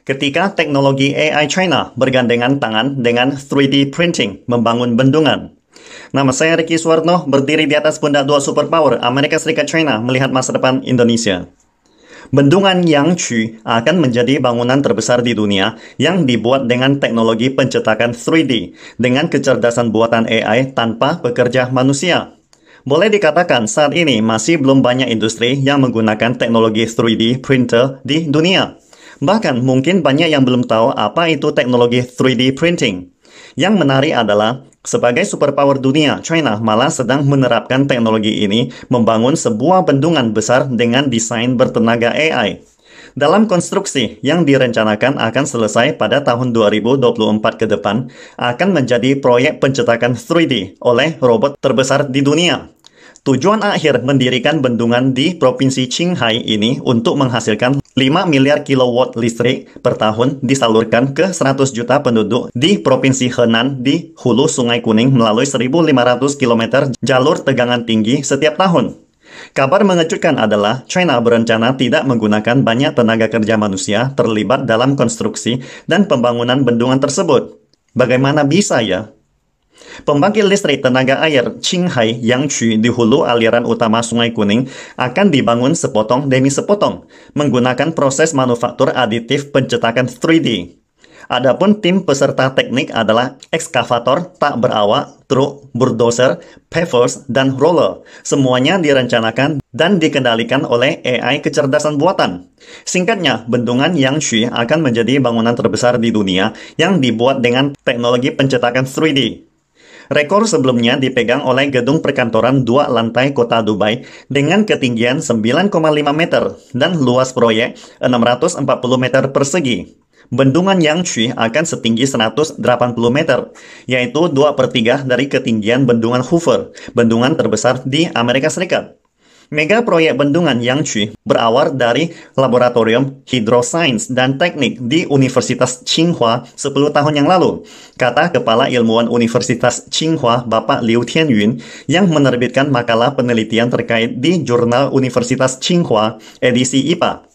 ketika teknologi AI China bergandengan tangan dengan 3D printing membangun bendungan. Nama saya Ricky Suwarno, berdiri di atas pundak dua superpower Amerika Serikat China melihat masa depan Indonesia. Bendungan Yangtze akan menjadi bangunan terbesar di dunia yang dibuat dengan teknologi pencetakan 3D dengan kecerdasan buatan AI tanpa pekerja manusia. Boleh dikatakan saat ini masih belum banyak industri yang menggunakan teknologi 3D printer di dunia. Bahkan mungkin banyak yang belum tahu apa itu teknologi 3D printing. Yang menarik adalah, sebagai superpower dunia, China malah sedang menerapkan teknologi ini membangun sebuah bendungan besar dengan desain bertenaga AI. Dalam konstruksi yang direncanakan akan selesai pada tahun 2024 ke depan, akan menjadi proyek pencetakan 3D oleh robot terbesar di dunia. Tujuan akhir mendirikan bendungan di Provinsi Qinghai ini untuk menghasilkan 5 miliar kilowatt listrik per tahun disalurkan ke 100 juta penduduk di Provinsi Henan di hulu Sungai Kuning melalui 1.500 km jalur tegangan tinggi setiap tahun. Kabar mengejutkan adalah China berencana tidak menggunakan banyak tenaga kerja manusia terlibat dalam konstruksi dan pembangunan bendungan tersebut. Bagaimana bisa ya? Pembangkit listrik tenaga air Qinghai Yangtze di hulu aliran utama Sungai Kuning akan dibangun sepotong demi sepotong menggunakan proses manufaktur aditif pencetakan 3D. Adapun tim peserta teknik adalah ekskavator tak berawak, truk, bulldozer, pavers, dan roller. Semuanya direncanakan dan dikendalikan oleh AI kecerdasan buatan. Singkatnya, bendungan Yangtze akan menjadi bangunan terbesar di dunia yang dibuat dengan teknologi pencetakan 3D. Rekor sebelumnya dipegang oleh gedung perkantoran 2 lantai kota Dubai dengan ketinggian 9,5 meter dan luas proyek 640 meter persegi. Bendungan Yangtze akan setinggi 180 meter, yaitu 2/3 dari ketinggian bendungan Hoover, bendungan terbesar di Amerika Serikat. Mega proyek bendungan Yangtze berawal dari Laboratorium Hydroscience dan Teknik di Universitas Tsinghua 10 tahun yang lalu, kata Kepala Ilmuwan Universitas Tsinghua Bapak Liu Tianyun yang menerbitkan makalah penelitian terkait di Jurnal Universitas Tsinghua edisi IPA.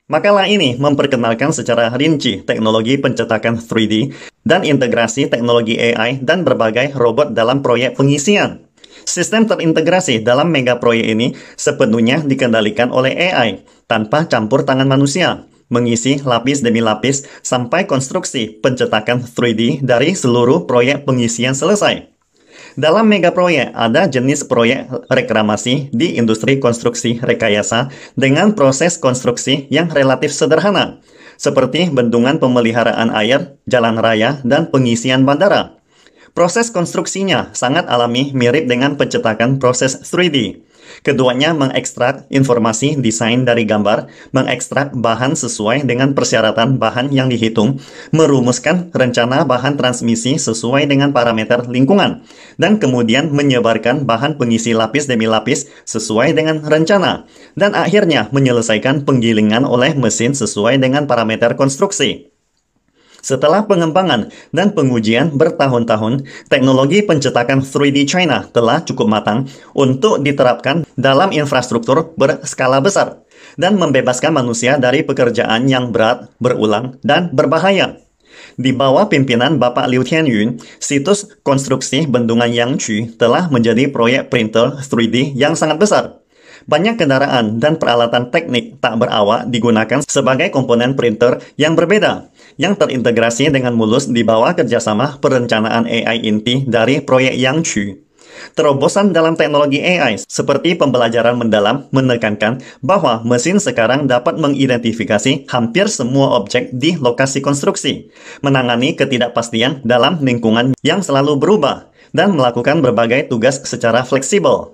Makalah ini memperkenalkan secara rinci teknologi pencetakan 3D dan integrasi teknologi AI dan berbagai robot dalam proyek pengisian. Sistem terintegrasi dalam mega proyek ini sepenuhnya dikendalikan oleh AI tanpa campur tangan manusia, mengisi lapis demi lapis sampai konstruksi pencetakan 3D dari seluruh proyek pengisian selesai. Dalam mega proyek ada jenis proyek reklamasi di industri konstruksi rekayasa dengan proses konstruksi yang relatif sederhana, seperti bendungan pemeliharaan air, jalan raya, dan pengisian bandara. Proses konstruksinya sangat alami, mirip dengan pencetakan proses 3D. Keduanya mengekstrak informasi desain dari gambar, mengekstrak bahan sesuai dengan persyaratan bahan yang dihitung, merumuskan rencana bahan transmisi sesuai dengan parameter lingkungan, dan kemudian menyebarkan bahan pengisi lapis demi lapis sesuai dengan rencana, dan akhirnya menyelesaikan penggilingan oleh mesin sesuai dengan parameter konstruksi. Setelah pengembangan dan pengujian bertahun-tahun, teknologi pencetakan 3D China telah cukup matang untuk diterapkan dalam infrastruktur berskala besar dan membebaskan manusia dari pekerjaan yang berat, berulang, dan berbahaya. Di bawah pimpinan Bapak Liu Tianyun, situs konstruksi bendungan Yangtze telah menjadi proyek printer 3D yang sangat besar. Banyak kendaraan dan peralatan teknik tak berawak digunakan sebagai komponen printer yang berbeda, yang terintegrasi dengan mulus di bawah kerjasama perencanaan AI inti dari proyek Yangtze. Terobosan dalam teknologi AI seperti pembelajaran mendalam menekankan bahwa mesin sekarang dapat mengidentifikasi hampir semua objek di lokasi konstruksi, menangani ketidakpastian dalam lingkungan yang selalu berubah, dan melakukan berbagai tugas secara fleksibel.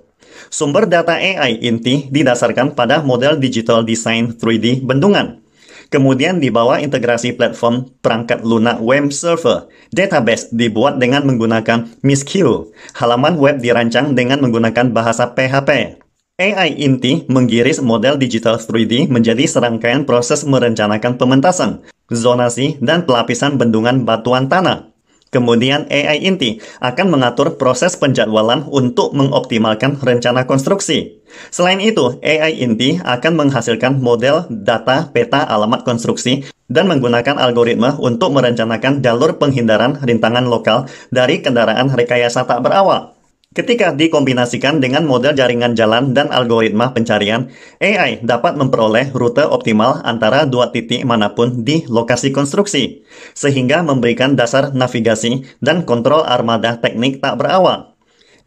Sumber data AI inti didasarkan pada model digital design 3D bendungan. Kemudian di bawah integrasi platform perangkat lunak web server, database dibuat dengan menggunakan MISQ. Halaman web dirancang dengan menggunakan bahasa PHP. AI inti menggiris model digital 3D menjadi serangkaian proses merencanakan pementasan, zonasi, dan pelapisan bendungan batuan tanah. Kemudian AI inti akan mengatur proses penjadwalan untuk mengoptimalkan rencana konstruksi. Selain itu, AI inti akan menghasilkan model data peta alamat konstruksi dan menggunakan algoritma untuk merencanakan jalur penghindaran rintangan lokal dari kendaraan rekayasa tak berawak. Ketika dikombinasikan dengan model jaringan jalan dan algoritma pencarian, AI dapat memperoleh rute optimal antara dua titik manapun di lokasi konstruksi, sehingga memberikan dasar navigasi dan kontrol armada teknik tak berawak.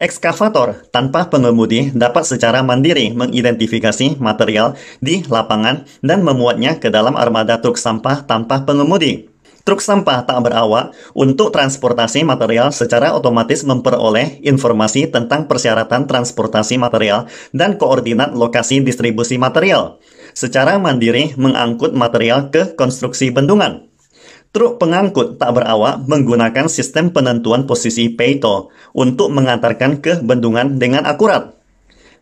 Ekskavator tanpa pengemudi dapat secara mandiri mengidentifikasi material di lapangan dan memuatnya ke dalam armada truk sampah tanpa pengemudi. Truk sampah tak berawak untuk transportasi material secara otomatis memperoleh informasi tentang persyaratan transportasi material dan koordinat lokasi distribusi material. Secara mandiri mengangkut material ke konstruksi bendungan. Truk pengangkut tak berawak menggunakan sistem penentuan posisi Pareto untuk mengantarkan ke bendungan dengan akurat.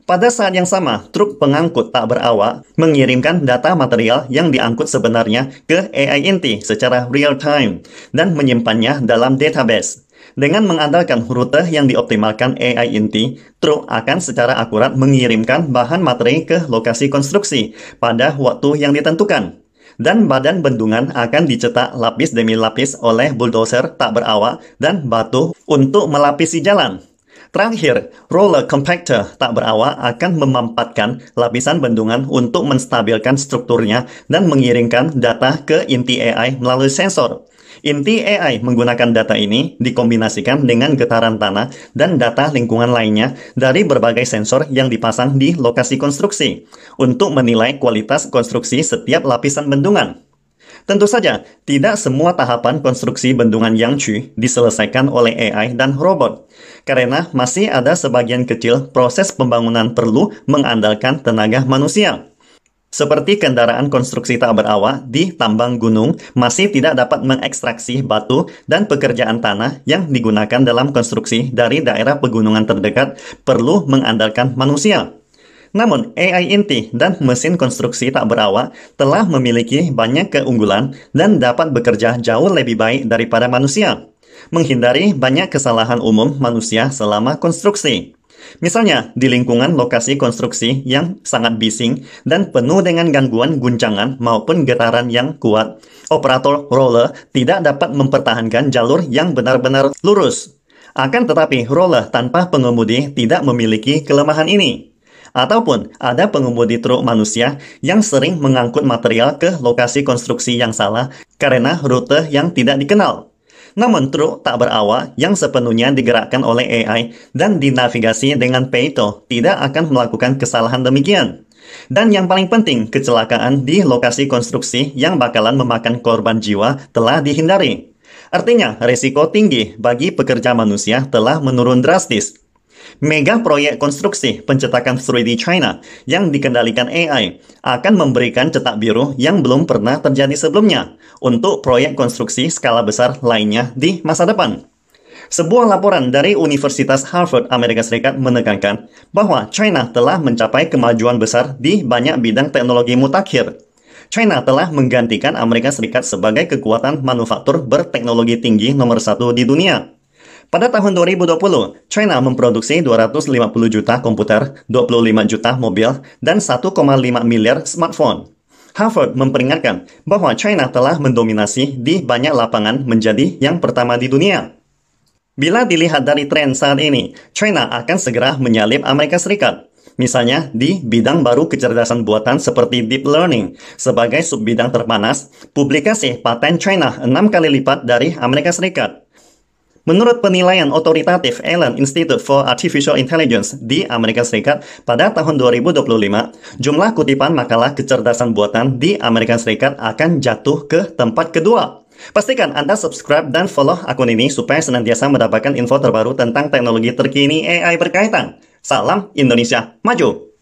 Pada saat yang sama, truk pengangkut tak berawak mengirimkan data material yang diangkut sebenarnya ke AI inti secara real-time dan menyimpannya dalam database. Dengan mengandalkan rute yang dioptimalkan AI inti, truk akan secara akurat mengirimkan bahan materi ke lokasi konstruksi pada waktu yang ditentukan. Dan badan bendungan akan dicetak lapis demi lapis oleh bulldozer tak berawak dan batu untuk melapisi jalan. Terakhir, roller compactor tak berawak akan memampatkan lapisan bendungan untuk menstabilkan strukturnya dan mengirimkan data ke inti AI melalui sensor. Inti AI menggunakan data ini dikombinasikan dengan getaran tanah dan data lingkungan lainnya dari berbagai sensor yang dipasang di lokasi konstruksi untuk menilai kualitas konstruksi setiap lapisan bendungan. Tentu saja, tidak semua tahapan konstruksi bendungan Yangtze diselesaikan oleh AI dan robot, karena masih ada sebagian kecil proses pembangunan perlu mengandalkan tenaga manusia. Seperti kendaraan konstruksi tak berawak di tambang gunung masih tidak dapat mengekstraksi batu dan pekerjaan tanah yang digunakan dalam konstruksi dari daerah pegunungan terdekat perlu mengandalkan manusia. Namun, AI inti dan mesin konstruksi tak berawak telah memiliki banyak keunggulan dan dapat bekerja jauh lebih baik daripada manusia, menghindari banyak kesalahan umum manusia selama konstruksi. Misalnya, di lingkungan lokasi konstruksi yang sangat bising dan penuh dengan gangguan guncangan maupun getaran yang kuat, operator roller tidak dapat mempertahankan jalur yang benar-benar lurus. Akan tetapi, roller tanpa pengemudi tidak memiliki kelemahan ini. Ataupun ada pengemudi truk manusia yang sering mengangkut material ke lokasi konstruksi yang salah karena rute yang tidak dikenal. Namun truk tak berawak yang sepenuhnya digerakkan oleh AI dan dinavigasi dengan Pareto tidak akan melakukan kesalahan demikian. Dan yang paling penting, kecelakaan di lokasi konstruksi yang bakalan memakan korban jiwa telah dihindari. Artinya, risiko tinggi bagi pekerja manusia telah menurun drastis. Mega proyek konstruksi pencetakan 3D China yang dikendalikan AI akan memberikan cetak biru yang belum pernah terjadi sebelumnya untuk proyek konstruksi skala besar lainnya di masa depan. Sebuah laporan dari Universitas Harvard, Amerika Serikat menekankan bahwa China telah mencapai kemajuan besar di banyak bidang teknologi mutakhir. China telah menggantikan Amerika Serikat sebagai kekuatan manufaktur berteknologi tinggi nomor 1 di dunia. Pada tahun 2020, China memproduksi 250 juta komputer, 25 juta mobil, dan 1,5 miliar smartphone. Harvard memperingatkan bahwa China telah mendominasi di banyak lapangan menjadi yang pertama di dunia. Bila dilihat dari tren saat ini, China akan segera menyalip Amerika Serikat. Misalnya di bidang baru kecerdasan buatan seperti deep learning. Sebagai subbidang terpanas, publikasi paten China 6 kali lipat dari Amerika Serikat. Menurut penilaian otoritatif Allen Institute for Artificial Intelligence di Amerika Serikat pada tahun 2025, jumlah kutipan makalah kecerdasan buatan di Amerika Serikat akan jatuh ke tempat kedua. Pastikan Anda subscribe dan follow akun ini supaya senantiasa mendapatkan info terbaru tentang teknologi terkini AI berkaitan. Salam Indonesia Maju!